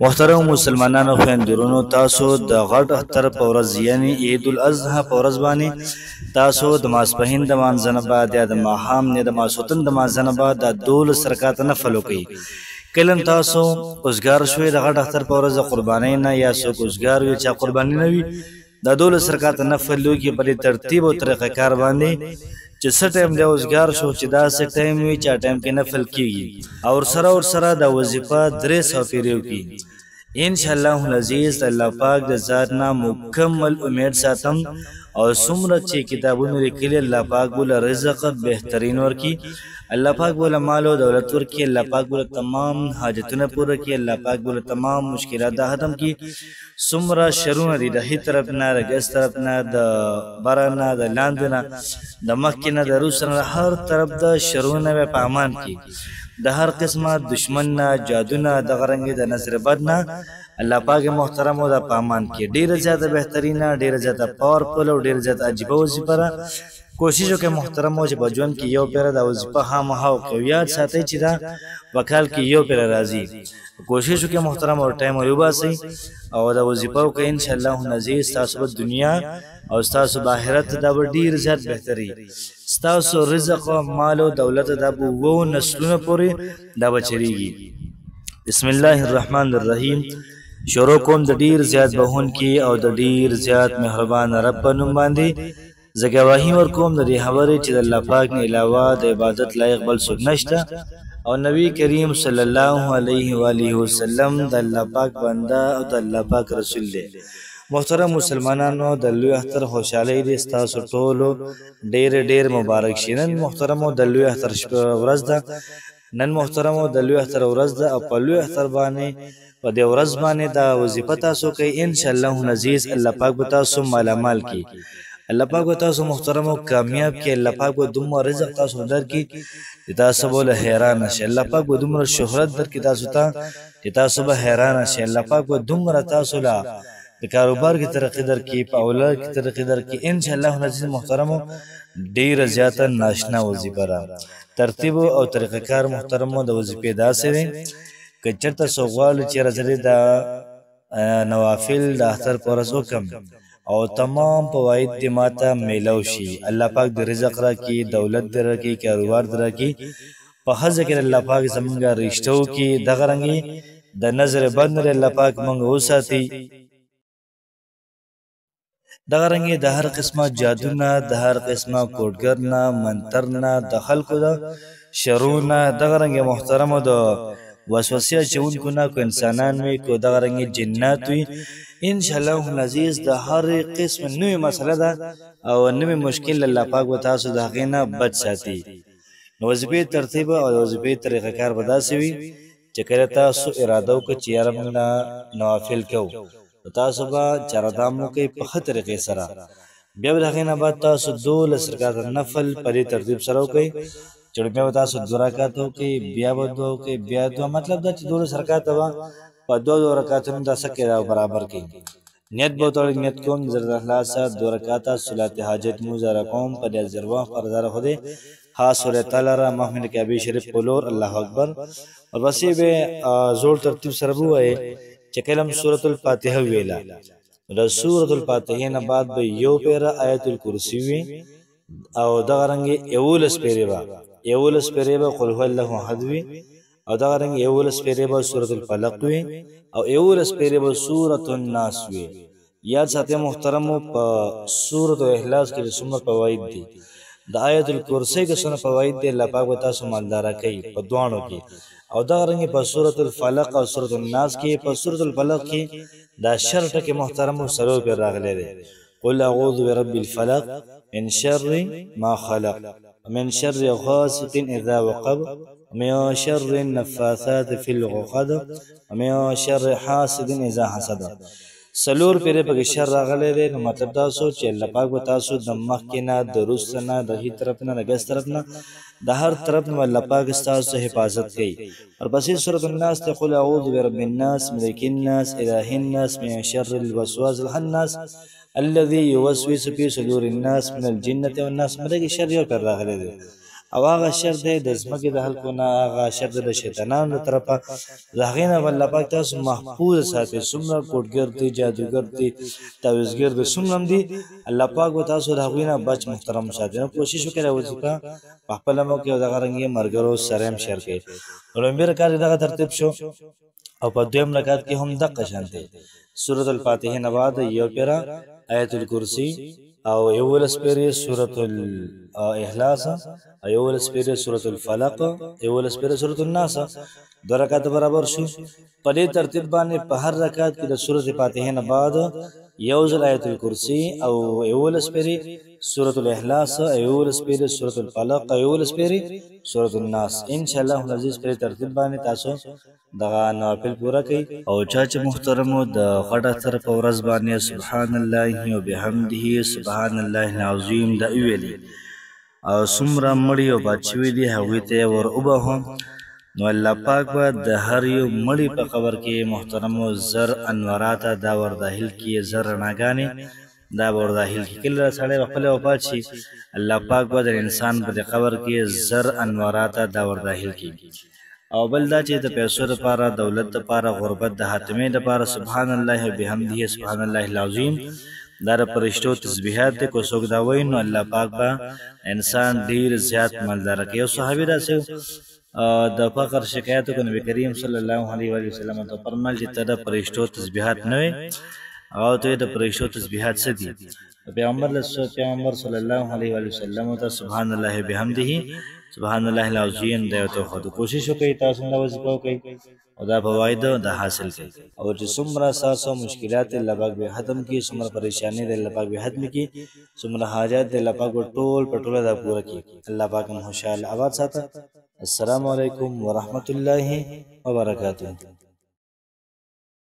محترم مسلمانانو خویندورونو، تاسو د غټ اختر په ورځ یعنی عید الاضحی په ورځ باندې تاسو د ماسپښین د مانځه نه بعد یا د ماښام نه د ماسوتن د مانځه نه بعد د 12 رکعاته نفل وکړئ. کله تاسو اوزګار شوئ د غټ اختر په ورځ د قربانۍ نه یا څوک اوزګار وي چا قرباني نه وي، د 12 رکعاته نفل وکړي په دې ترتیب او طریقه کار باندې چې څه ټایم دی اوزګار شو چې داسې ټایم وي چې ټایم کې نفل کیږي او ورسره د وظیفه 300 پیرې وکړي. انشاءالله العزیز د الله پاک د ذات نه مکمل امید ساتم او څومره چې کتابونه لیکلي الله پاک بوله رزق بهترین ورکړي، الله پاک بوله مال او دولت ورکړي، الله پاک بوله تمام حاجتونه پوره کړي، الله پاک بوله تمام مشکلات ختم کړي. څومره شرونه دي د هیڅ طرف نه، د ګس طرف نه، د بره نه، د لاندې نه، د مخکې نه، د روس نه، هر طرف د شرونه به په امان کړي، د هر قسمه دشمن نه، جادو نه، دغه رنګې د نظر بد نه الله پاک محترم او د پامان کې ډیره زیاته بهترینه، ډیره زیاته پاورفل او ډیره زیاته عجیبه وظیفه را کوشش وکړئ محترم او چې په ژوند کې یو پیره د وظیفه خامخا وکړئ. یاد ساتئ چې دا وکال کې یو پیره راځي. کوشش وکړئ محترم او ټایم وباسئ او د وظیفه وکړئ. انشاءالله العزیز ستاسو په دنیا او ستاسو په آخرت دا به ډیر زیات بهتري، ستاسو رزق او مال او دولت دا به وو نسلونه پورې دا به چریږي. بسم الله الرحمن الرحیم. شروع کوم د ډیر زیات بهونکي او د ډیر زیات مهربان رب په نوم باندې. زه ګواهي ورکوم د دې خبرې چې د الله پاک نه علاوه د عبادت لایق بل څوک نشته او نبی کریم صلی الله علیه و آله وسلم د الله پاک بنده او د الله پاک رسول دی. محترم مسلمانانو، د لوی اختر خوشحالۍ دې ستاسو ټولو ډېر مبارک شي. نن محترمو د لوی اختر ورځ ده، نن محترمو د لوی اختر ورځ ده او په لوی اختر باندې په دې ورځ باندې دا وظیفه تاسو کوئ. انشاءالله العزیز الله پاک به تاسو مالامال کړي، الله پاک به تاسو محترمو کامیاب کړي، الله پاک به دومره رزق تاسو درکړي چې تاسو به حیران شئ، الله پاک به دومره شهرت درکړي تاسو ته چې تاسو به حیران شئ، الله پاک به دومره تاسو لا د کاروبار کې ترقي درکړي، په اولاد کې ترقي درکړي. انشاءالله العزیز محترمو ډیره زیاته ناشنا وظیفه را ترتیب او طریقه کار محترمو د وظیفې داسې دی که چېرته څوک غواړي چې راځي د نوافل د اختر په ورځ وکړم او تمام فواید دې ماته میلاو شي، الله پاک د رزق راکړي، دولت دې راکړي، کاروبار دې راکړي، په هر ځای کې الله پاک زمونږ رشته وکړي، دغه رنګې د نظر بد نه الله پاک موږ وساتي، دغه رنګې د هر قسمه جادو نه، د هر قسمه کوډګر نه، منتر نه، د خلکو د شرونه، دغه رنګې محترمو د وسوسې اچونکو نه، کو انسانان وي کو دغه رنګې جنات وي، انشاءالله العزیز د هر قسم نوې مسله ده او نوې مشکل الله پاک به تاسو د هغې نه بچ ساتي. نو وظیفې ترتیب او د وظیفې طریقه کار به داسې وي چې کله تاسو اراده وکړئ چې یاره موږ نوافل کوو نو تاسو به چارهدام وکړئ په ښه طریقې سره، بیا به د هغې نه بعد تاسو 12 رکعاته نفل په دې ترتیب سره وکړئ چې بیا به تاسو 2 رکعاته وکړئ، بیا به 2 وکړئ، بیا 2، مطلب دا چې 12 رکعاته به په 2 رکعاتونو دا څه کې برابر کړئ. نیت به ورته نیت کوم زر اخلاصه 2 رکعاته صلات حاجت موزه رقم په دې ذروه فرزار خوده خاص سورۃ تعالی را محمد کعبه شریف پلور الله اکبر اور وسی به زور ترتیب سره وایي چې کلم سورۃ الفاتحه ویلا د سورۃ الفاتحه نه بعد به یو پیرا آیت الکرسی وی او دغه رنګ اولس پیری به قل هو الله احد وی او دغه رنګ اولس پیری به سورۃ الفلق وی او اولس پیری به سورۃ الناس وی. یاد ساتئ محترمو په سورۃ الاخلاص کې څومره فواید دي، د آیت الکرسی کې څومره فواید دي، الله پاک به تاسو مالدارا کوي په دوانو کې. او دغه رنګ په سورۃ الفلق او سورۃ الناس کې، په سورۃ الفلق کې دا شرط کې محترمو سره پر راغلی دی قل اعوذ برب الفلق من شر ما خلق ومن شر غاسق اذا وقب ومن شر النفاثات في العقد ومن شر حاسد اذا حسد. سلور پیرې پکې شر راغلی دی. نو مطلب دا سو چې الله پاک به تاسو د مخکې نه، د وروسته نه، د هیڅ طرف نه، د ګس طرف نه، د هر طرف نه الله پاک ستاسو حفاظت کوي. ورپسې سورۃ الناس ته قل اعوذ برب الناس ملک الناس اله الناس من شر الوسواس الخناس الذي يوسوس في صدور الناس من الجنة والناس. مدغه شر یو پر راغلی دی. او هغه شر دی د ځمکې د خلکو نه، هغه شر دی د شیطانانو له طرفه، د هغې نه به الله پاک تاسو محفوظ ساتي. څومره کوډګر دي، جادوګر دي، تعویذګر دي، څومره هم دي، الله پاک به تاسو د هغوی نه بچ محترم ساتي. نو کوشش وکړئ وظیفه په خپله مو کوئ او دغه رنګې ملګرو سره هم شیر کړئ. لومړی رکعت دغه ترتیب شو او په دویم رکعت کې هم دقه شانتې سورة الفاتحې نه بعد یو پیره آیت الکرسی او 11 پیرې سورة الاخلاص او 11 پیرې سورة الفلق، 11 پیرې سورة الناس. دو رکعت برابر شو. په دې ترتیب باندې په هر رکعت کې د سورة فاتحې نه بعد یو ځل آیت الکرسی او 11 پیرې سورة الاخلاص، 11 پیرې سورة الفلق، 11 پیرې سورة الناس. ان شاء الله العزیز په ترتیب باندې تاسو دغه نوافل پورا کړئ. او چا چې محترمو د غټ اختر په ورځ باندې سبحان الله وبحمده سبحان الله العظیم دا ویلي او څومره مړي او باد شوي دي هغوی ته ور وبخو، نو الله پاک به د هر یو مړي په قبر کې محترمو زر انوارات دا ور داخل کړي، زر رڼاګانې دا به ور داخل کړي. کله سړی به خپله وفات شي الله پاک به د انسان په قبر کې زر انوارات دا ور داخل کړي. او بل دا چې د پیسو لپاره، دولت لپاره، غربت د حاتمې لپاره سبحان الله وبحمده سبحان الله العظیم دا د فرشتو تسبیحات دی. کو څوک دا وایي نو الله پاک به انسان ډیر زیات مالدار کوي. یو صحابي داسې د فقر شکایت وکړ، نبي کریم صلی الله علیه و وسلم ته فرمایل چې ته د فرشتو تسبیحات نه وایې، هغه ته د فرشتو تسبیحات څه دي؟ پیغمبر صلی الله علیه و وسلم ته سبحان الله وبحمده سبحان الله العظیم دا یو توخد. کوشش وکړئ تاسو دا وظیفه وکړئ او دا فواید دا حاصل کړئ. او چې څومره ستاسو مشکلات الله پاک به ختم کړي، څومره پریشانی دی الله پاک به ختم کړي، څومره حاجات دی الله پاک به ټول په ټوله دا پوره کړي. الله پاک مو خوشحال آباد ساته. السلام علیکم ورحمت الله وبرکاته.